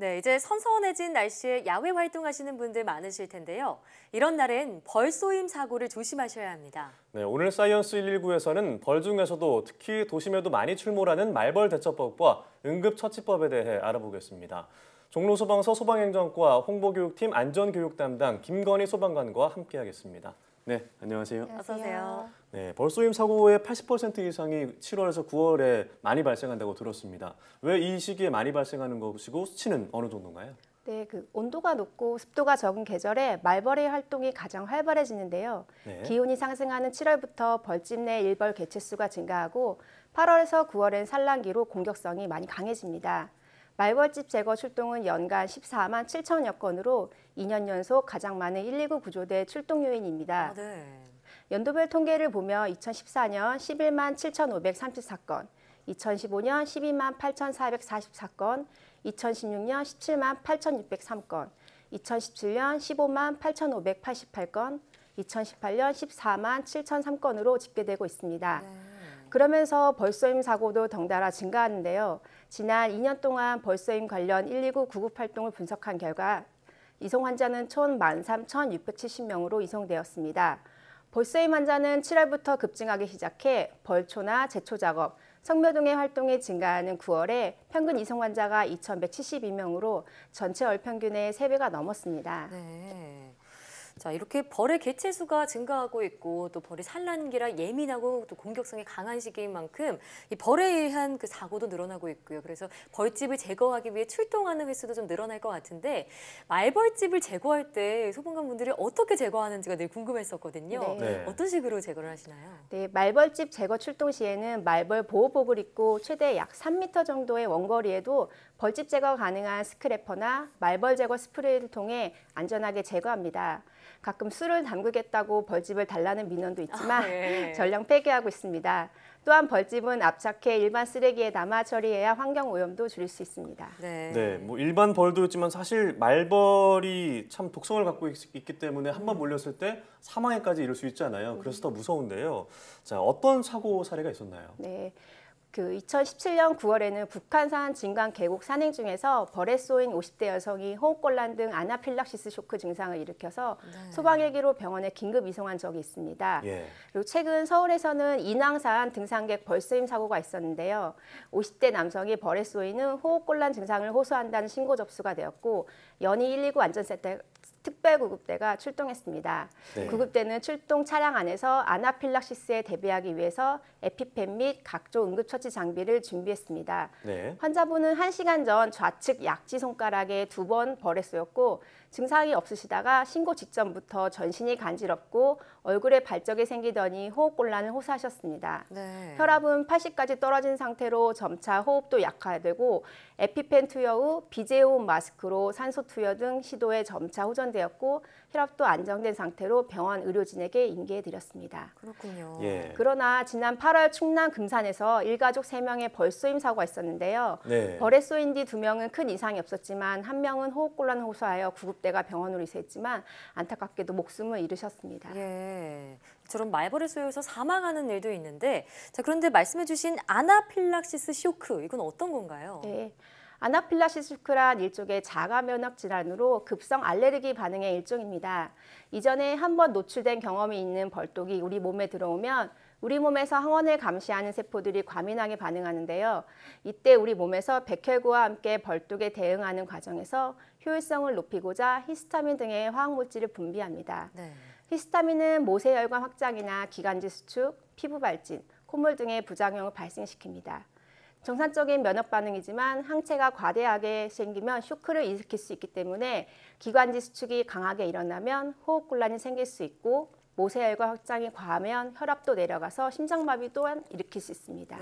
네, 이제 선선해진 날씨에 야외 활동하시는 분들 많으실 텐데요. 이런 날엔 벌 쏘임 사고를 조심하셔야 합니다. 네, 오늘 사이언스 119에서는 벌 중에서도 특히 도심에도 많이 출몰하는 말벌 대처법과 응급처치법에 대해 알아보겠습니다. 종로소방서 소방행정과 홍보교육팀 안전교육 담당 김건희 소방관과 함께하겠습니다. 네, 안녕하세요. 어서 오세요. 네, 벌 쏘임 사고의 80% 이상이 7월에서 9월에 많이 발생한다고 들었습니다. 왜 이 시기에 많이 발생하는 것이고 수치는 어느 정도인가요? 네, 온도가 높고 습도가 적은 계절에 말벌의 활동이 가장 활발해지는데요. 네. 기온이 상승하는 7월부터 벌집 내 일벌 개체수가 증가하고 8월에서 9월엔 산란기로 공격성이 많이 강해집니다. 말벌집 제거 출동은 연간 14만 7천여 건으로 2년 연속 가장 많은 119 구조대 출동 요인입니다. 네. 연도별 통계를 보면 2014년 11만 7,534건, 2015년 12만 8,444건, 2016년 17만 8,603건, 2017년 15만 8,588건, 2018년 14만 7,003건으로 집계되고 있습니다. 그러면서 벌쏘임 사고도 덩달아 증가하는데요. 지난 2년 동안 벌쏘임 관련 119 구급 활동을 분석한 결과 이송 환자는 총 13,670명으로 이송되었습니다. 벌쏘임 환자는 7월부터 급증하기 시작해 벌초나 제초 작업, 성묘동의 활동이 증가하는 9월에 평균 이송 환자가 2,172명으로 전체 월 평균의 3배가 넘었습니다. 네. 자, 이렇게 벌의 개체수가 증가하고 있고 또 벌이 산란기라 예민하고 또 공격성이 강한 시기인 만큼 이 벌에 의한 그 사고도 늘어나고 있고요. 그래서 벌집을 제거하기 위해 출동하는 횟수도 좀 늘어날 것 같은데 말벌집을 제거할 때 소방관분들이 어떻게 제거하는지가 늘 궁금했었거든요. 네. 어떤 식으로 제거를 하시나요? 네, 말벌집 제거 출동 시에는 말벌 보호복을 입고 최대 약 3m 정도의 원거리에도 벌집 제거 가능한 스크래퍼나 말벌 제거 스프레이를 통해 안전하게 제거합니다. 가끔 술을 담그겠다고 벌집을 달라는 민원도 있지만 네. 전량 폐기하고 있습니다. 또한 벌집은 압착해 일반 쓰레기에 담아 처리해야 환경 오염도 줄일 수 있습니다. 네, 뭐 일반 벌도 있지만 사실 말벌이 참 독성을 갖고 있기 때문에 한번 물렸을 때 사망에까지 이를 수 있잖아요. 그래서 더 무서운데요. 자, 어떤 사고 사례가 있었나요? 네. 2017년 9월에는 북한산 진강 계곡 산행 중에서 벌에 쏘인 50대 여성이 호흡곤란 등 아나필락시스 쇼크 증상을 일으켜서 소방헬기로 병원에 긴급 이송한 적이 있습니다. 그리고 최근 서울에서는 인왕산 등산객 벌 쏘임 사고가 있었는데요. 50대 남성이 벌에 쏘이는 호흡곤란 증상을 호소한다는 신고 접수가 되었고 연희 119 안전센터 특별구급대가 출동했습니다. 구급대는 출동 차량 안에서 아나필락시스에 대비하기 위해서 에피펜 및 각종 응급처치 장비를 준비했습니다. 환자분은 1시간 전 좌측 약지 손가락에 2번 벌에 쏘였고 증상이 없으시다가 신고 직전부터 전신이 간지럽고 얼굴에 발적이 생기더니 호흡곤란을 호소하셨습니다. 혈압은 80까지 떨어진 상태로 점차 호흡도 약화되고 에피펜 투여 후 비제호흡 마스크로 산소 투여 등 시도에 점차 호전되었고 혈압도 안정된 상태로 병원 의료진에게 인계해드렸습니다. 그렇군요. 그러나 지난 8월 충남 금산에서 일가족 3명의 벌 쏘임 사고가 있었는데요. 벌에 쏘인 뒤 2명은 큰 이상이 없었지만 1명은 호흡곤란을 호소하여 구급대가 병원으로 이송했지만 안타깝게도 목숨을 잃으셨습니다. 이처럼 말벌에 쏘여서 사망하는 일도 있는데 자, 그런데 말씀해주신 아나필락시스 쇼크 이건 어떤 건가요? 네. 아나필락시스 쇼크란 일종의 자가 면역 질환으로 급성 알레르기 반응의 일종입니다. 이전에 한번 노출된 경험이 있는 벌독이 우리 몸에 들어오면 우리 몸에서 항원을 감시하는 세포들이 과민하게 반응하는데요. 이때 우리 몸에서 백혈구와 함께 벌독에 대응하는 과정에서 효율성을 높이고자 히스타민 등의 화학물질을 분비합니다. 히스타민은 모세혈관 확장이나 기관지 수축, 피부 발진, 콧물 등의 부작용을 발생시킵니다. 정상적인 면역 반응이지만 항체가 과대하게 생기면 쇼크를 일으킬 수 있기 때문에 기관지 수축이 강하게 일어나면 호흡곤란이 생길 수 있고 모세혈관 확장이 과하면 혈압도 내려가서 심장마비 또한 일으킬 수 있습니다.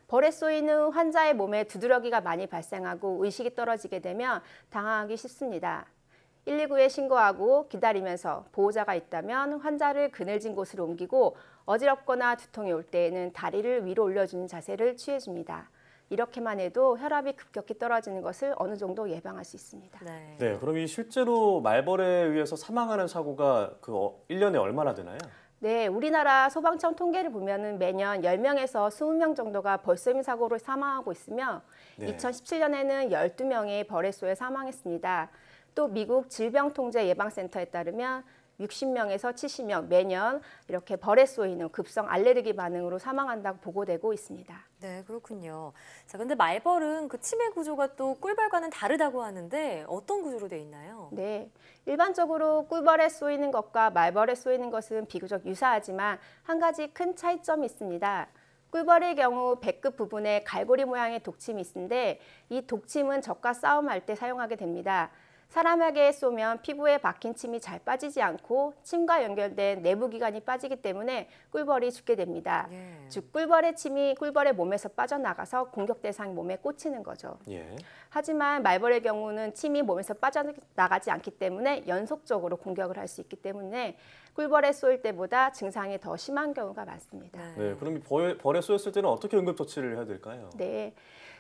벌에 쏘이는 환자의 몸에 두드러기가 많이 발생하고 의식이 떨어지게 되면 당황하기 쉽습니다. 119에 신고하고 기다리면서 보호자가 있다면 환자를 그늘진 곳으로 옮기고 어지럽거나 두통이 올 때에는 다리를 위로 올려주는 자세를 취해줍니다. 이렇게만 해도 혈압이 급격히 떨어지는 것을 어느 정도 예방할 수 있습니다. 그럼 이 실제로 말벌에 의해서 사망하는 사고가 1년에 얼마나 되나요? 네, 우리나라 소방청 통계를 보면은 매년 10명에서 20명 정도가 벌쏘임 사고로 사망하고 있으며 네. 2017년에는 12명이 벌에 쏘여 사망했습니다. 또 미국 질병통제예방센터에 따르면 60명에서 70명 매년 이렇게 벌에 쏘이는 급성 알레르기 반응으로 사망한다고 보고되고 있습니다. 네, 그렇군요. 자, 근데 말벌은 그 치매 구조가 또 꿀벌과는 다르다고 하는데 어떤 구조로 돼 있나요? 네, 일반적으로 꿀벌에 쏘이는 것과 말벌에 쏘이는 것은 비교적 유사하지만 한 가지 큰 차이점이 있습니다. 꿀벌의 경우 배끝 부분에 갈고리 모양의 독침이 있는데 이 독침은 적과 싸움할 때 사용하게 됩니다. 사람에게 쏘면 피부에 박힌 침이 잘 빠지지 않고 침과 연결된 내부 기관이 빠지기 때문에 꿀벌이 죽게 됩니다. 예. 즉 꿀벌의 침이 꿀벌의 몸에서 빠져나가서 공격 대상 몸에 꽂히는 거죠. 예. 하지만 말벌의 경우는 침이 몸에서 빠져나가지 않기 때문에 연속적으로 공격을 할 수 있기 때문에 꿀벌에 쏘일 때보다 증상이 더 심한 경우가 많습니다. 네, 그럼 이 벌에 쏘였을 때는 어떻게 응급처치를 해야 될까요? 네.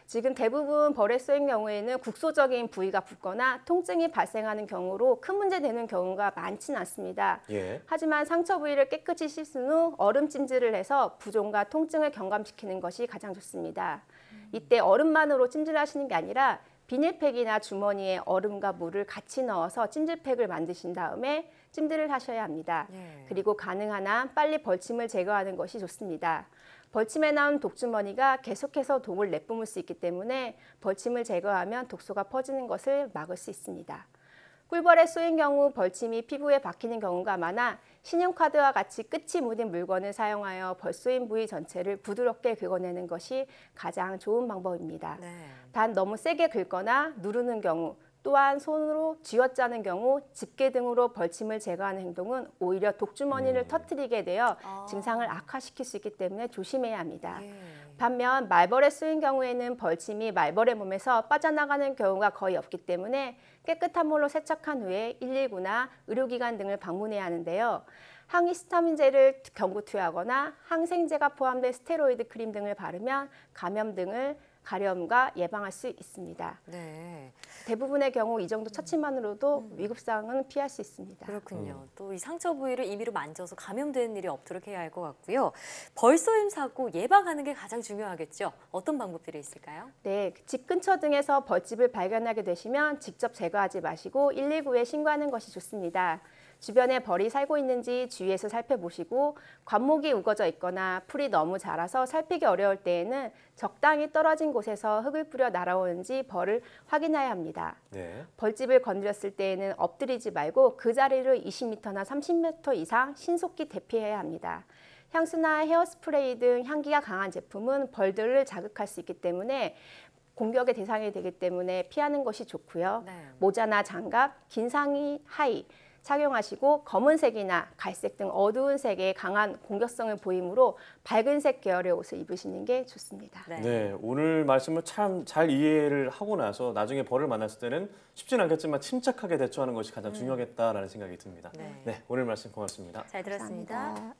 지금 대부분 벌에 쏘인 경우에는 국소적인 부위가 붓거나 통증이 발생하는 경우로 큰 문제 되는 경우가 많지는 않습니다. 예. 하지만 상처 부위를 깨끗이 씻은 후 얼음 찜질을 해서 부종과 통증을 경감시키는 것이 가장 좋습니다. 이때 얼음만으로 찜질하시는 게 아니라 비닐팩이나 주머니에 얼음과 물을 같이 넣어서 찜질팩을 만드신 다음에 찜질을 하셔야 합니다. 예. 그리고 가능한 한 빨리 벌침을 제거하는 것이 좋습니다. 벌침에 나온 독주머니가 계속해서 독을 내뿜을 수 있기 때문에 벌침을 제거하면 독소가 퍼지는 것을 막을 수 있습니다. 꿀벌에 쏘인 경우 벌침이 피부에 박히는 경우가 많아 신용카드와 같이 끝이 묻은 물건을 사용하여 벌 쏘인 부위 전체를 부드럽게 긁어내는 것이 가장 좋은 방법입니다. 네. 단 너무 세게 긁거나 누르는 경우 또한 손으로 쥐어짜는 경우 집게 등으로 벌침을 제거하는 행동은 오히려 독주머니를 터뜨리게 되어 증상을 악화시킬 수 있기 때문에 조심해야 합니다. 예. 반면 말벌에 쏘인 경우에는 벌침이 말벌의 몸에서 빠져나가는 경우가 거의 없기 때문에 깨끗한 물로 세척한 후에 119나 의료기관 등을 방문해야 하는데요. 항히스타민제를 경구 투여하거나 항생제가 포함된 스테로이드 크림 등을 바르면 감염 등을 가려움과 예방할 수 있습니다. 네. 대부분의 경우 이 정도 처치만으로도 위급상은 피할 수 있습니다. 그렇군요. 또 이 상처 부위를 임의로 만져서 감염되는 일이 없도록 해야 할 것 같고요. 벌쏘임 사고 예방하는 게 가장 중요하겠죠. 어떤 방법들이 있을까요? 네, 집 근처 등에서 벌집을 발견하게 되시면 직접 제거하지 마시고 119에 신고하는 것이 좋습니다. 주변에 벌이 살고 있는지 주위에서 살펴보시고 관목이 우거져 있거나 풀이 너무 자라서 살피기 어려울 때에는 적당히 떨어진 곳에서 흙을 뿌려 날아오는지 벌을 확인해야 합니다. 네. 벌집을 건드렸을 때에는 엎드리지 말고 그 자리를 20m나 30m 이상 신속히 대피해야 합니다. 향수나 헤어스프레이 등 향기가 강한 제품은 벌들을 자극할 수 있기 때문에 공격의 대상이 되기 때문에 피하는 것이 좋고요. 네. 모자나 장갑, 긴 상의, 하의 착용하시고 검은색이나 갈색 등 어두운 색의 강한 공격성을 보이므로 밝은색 계열의 옷을 입으시는 게 좋습니다. 네. 네, 오늘 말씀을 참 잘 이해를 하고 나서 나중에 벌을 만났을 때는 쉽진 않겠지만 침착하게 대처하는 것이 가장 중요하겠다라는 생각이 듭니다. 네. 네, 오늘 말씀 고맙습니다. 잘 들었습니다. 감사합니다.